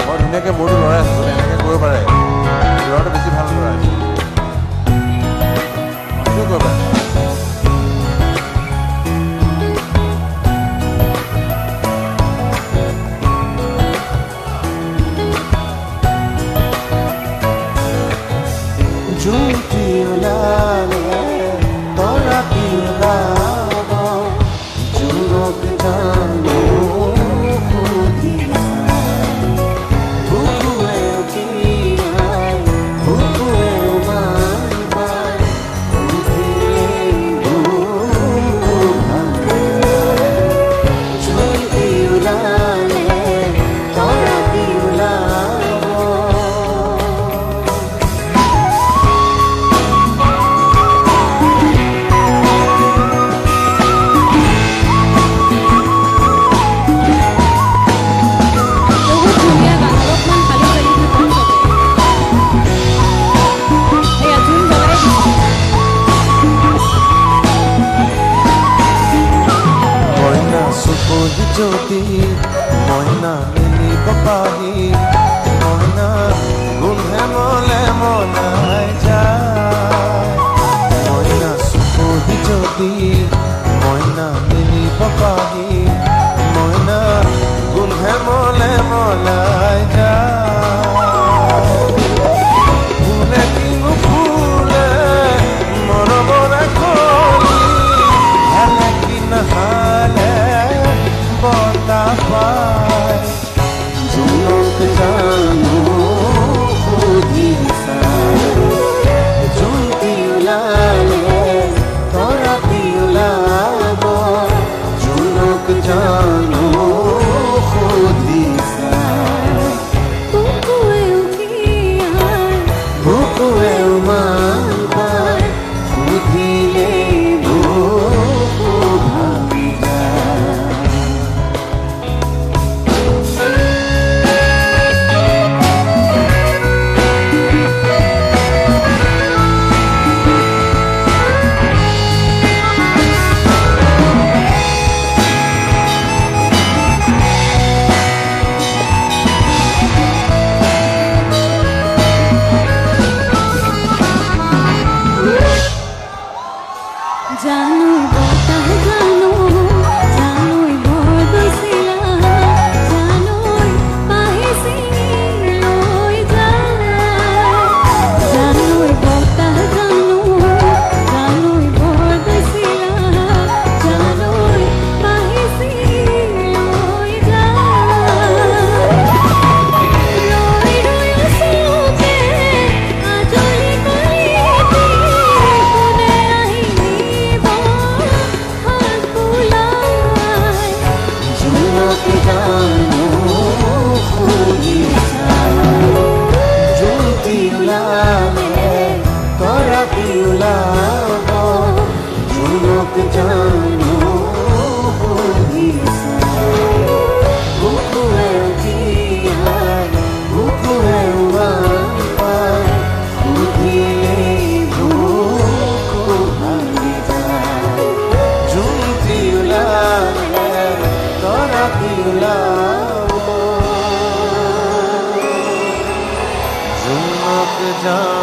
মই ধুনীয়াকৈ মূৰটো লৰাই আছোঁ, এনেকৈ কৰিব পাৰে। ল'ৰাটো বেছি ভাল ল'ৰা আছে, কৰিব পাৰে। জুমটি ওলালে তৰা কি ওলাব জোনক জানো সুধিছা বুকুৱে উঠিয়াই বুকুৱে উমাই সুধিলে বুকু ভাঙে জুমটি ওলালে তৰা কি ওলাব যদি মইনা মিলিব পাহি মইনা গোন্ধে মলে মনাই যায় মইনা চুপহি যদি মইনা মিলিব পাহি মইনা গোন্ধে মলে মলাই যায় ফুলে কি নুফুলে মৰমৰে খলি হালে কি নাহালে বতা পায় জোনক জানো সুধিছা জুমটি ওলালে তৰা কি ওলাব জোনক জানো সুধিছা বুকুৱে উঠিয়াই বুকুৱে উমাই সুধিলে বুকু ভাঙি যায় জানো বতাহ জানো জানোই ভয় গৈছিলা জানোই পাহিছি লৈ যায় জানোই বতাহ জানো জানোই ভয় গৈছিলা জানোই পাহিছি লৈ যায় ৰৈ ৰৈ আছোকে আজৰি কৰি কোনে আহিব হাত বুলাই জোনক জানো সুধিছা জুমটি ওলালে তৰা কি ওলাব জোনক জানো সুধিছা বুকুৱে উঠিয়াই বুকুৱে উমাই সুধিলে বুকু ভাঙি যায় জুমটি ওলালে তৰা কি ওলাব জোনক জানো